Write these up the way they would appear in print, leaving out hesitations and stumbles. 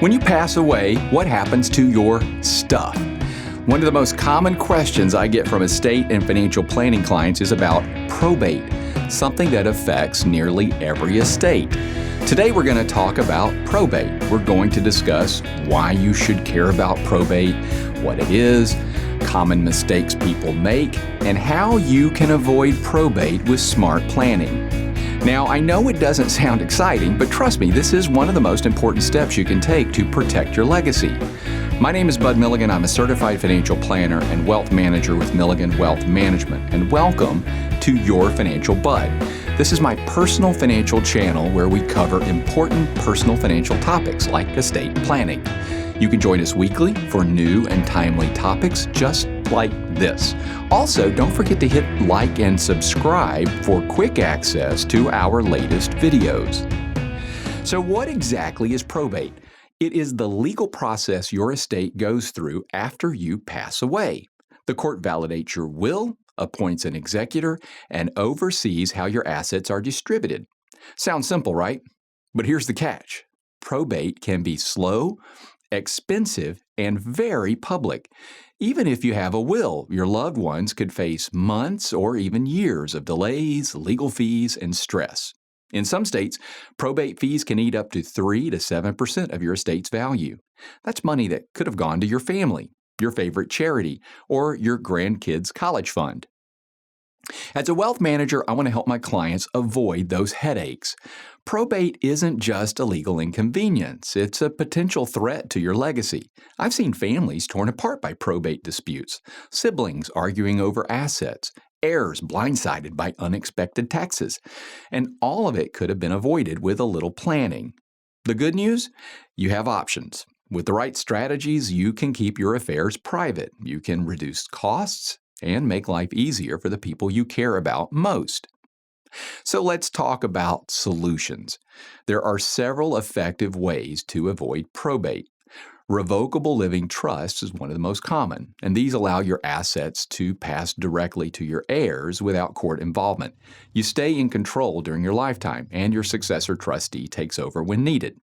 When you pass away, what happens to your stuff? One of the most common questions I get from estate and financial planning clients is about probate, something that affects nearly every estate. Today we're going to talk about probate. We're going to discuss why you should care about probate, what it is, common mistakes people make, and how you can avoid probate with smart planning. Now, I know it doesn't sound exciting, but trust me, this is one of the most important steps you can take to protect your legacy. My name is Bud Milligan. I'm a certified financial planner and wealth manager with Milligan Wealth Management, and welcome to Your Financial Bud. This is my personal financial channel where we cover important personal financial topics like estate planning. You can join us weekly for new and timely topics just like this. Also, don't forget to hit like and subscribe for quick access to our latest videos. So what exactly is probate? It is the legal process your estate goes through after you pass away. The court validates your will, appoints an executor, and oversees how your assets are distributed. Sounds simple, right? But here's the catch. Probate can be slow, expensive, and very public. Even if you have a will, your loved ones could face months or even years of delays, legal fees, and stress. In some states, probate fees can eat up to 3 to 7% of your estate's value. That's money that could have gone to your family, your favorite charity, or your grandkids' college fund. As a wealth manager, I want to help my clients avoid those headaches. Probate isn't just a legal inconvenience, it's a potential threat to your legacy. I've seen families torn apart by probate disputes, siblings arguing over assets, heirs blindsided by unexpected taxes, and all of it could have been avoided with a little planning. The good news? You have options. With the right strategies, you can keep your affairs private. You can reduce costs and make life easier for the people you care about most. So let's talk about solutions. There are several effective ways to avoid probate. Revocable living trusts is one of the most common, and these allow your assets to pass directly to your heirs without court involvement. You stay in control during your lifetime, and your successor trustee takes over when needed.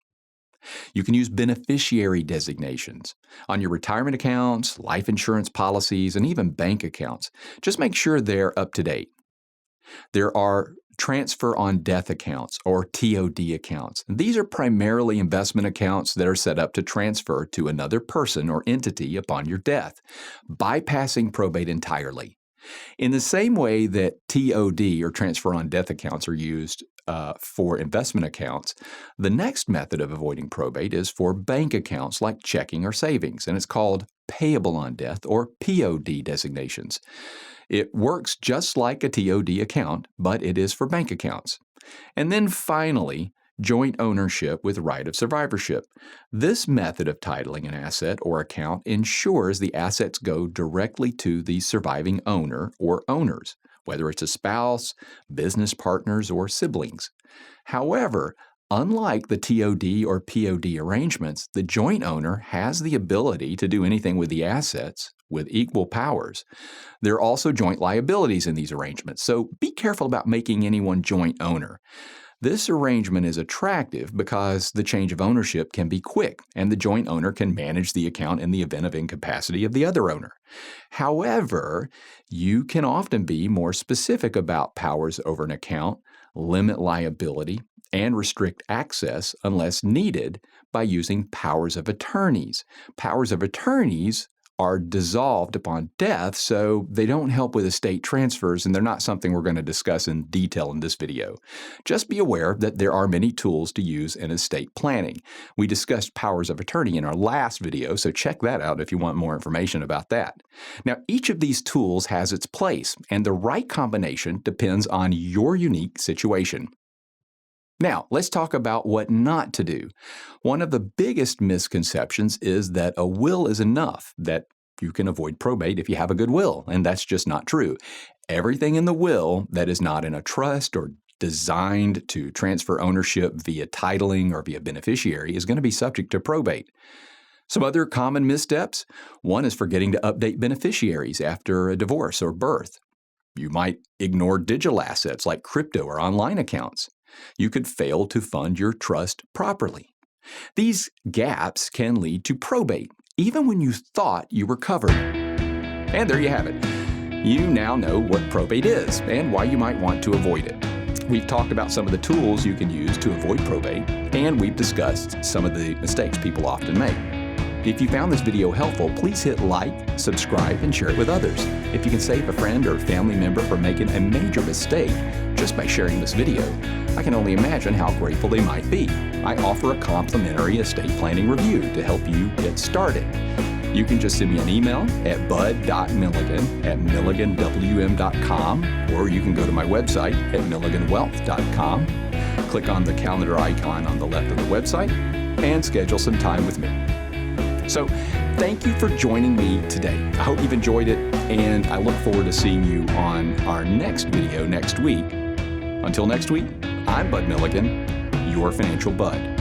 You can use beneficiary designations on your retirement accounts, life insurance policies, and even bank accounts. Just make sure they're up to date. There are transfer on death accounts or TOD accounts. These are primarily investment accounts that are set up to transfer to another person or entity upon your death, bypassing probate entirely. In the same way that TOD or transfer on death accounts are used for investment accounts, the next method of avoiding probate is for bank accounts like checking or savings, and it's called payable on death or POD designations. It works just like a TOD account, but it is for bank accounts. And then finally, joint ownership with right of survivorship. This method of titling an asset or account ensures the assets go directly to the surviving owner or owners, whether it's a spouse, business partners, or siblings. However, unlike the TOD or POD arrangements, the joint owner has the ability to do anything with the assets with equal powers. There are also joint liabilities in these arrangements, so be careful about making anyone joint owner. This arrangement is attractive because the change of ownership can be quick, and the joint owner can manage the account in the event of incapacity of the other owner. However, you can often be more specific about powers over an account, limit liability, and restrict access unless needed by using powers of attorneys. Powers of attorneys are dissolved upon death, so they don't help with estate transfers, and they're not something we're going to discuss in detail in this video. Just be aware that there are many tools to use in estate planning. We discussed powers of attorney in our last video, so check that out if you want more information about that. Now, each of these tools has its place, and the right combination depends on your unique situation. Now, let's talk about what not to do. One of the biggest misconceptions is that a will is enough, that you can avoid probate if you have a good will, and that's just not true. Everything in the will that is not in a trust or designed to transfer ownership via titling or via beneficiary is going to be subject to probate. Some other common missteps. One is forgetting to update beneficiaries after a divorce or birth. You might ignore digital assets like crypto or online accounts. You could fail to fund your trust properly. These gaps can lead to probate, even when you thought you were covered. And there you have it. You now know what probate is and why you might want to avoid it. We've talked about some of the tools you can use to avoid probate, and we've discussed some of the mistakes people often make. If you found this video helpful, please hit like, subscribe, and share it with others. If you can save a friend or family member from making a major mistake just by sharing this video, I can only imagine how grateful they might be. I offer a complimentary estate planning review to help you get started. You can just send me an email at bud.milligan@milliganwm.com, or you can go to my website at milliganwealth.com, click on the calendar icon on the left of the website, and schedule some time with me. So, thank you for joining me today. I hope you've enjoyed it, and I look forward to seeing you on our next video next week. Until next week, I'm Bud Milligan, your financial bud.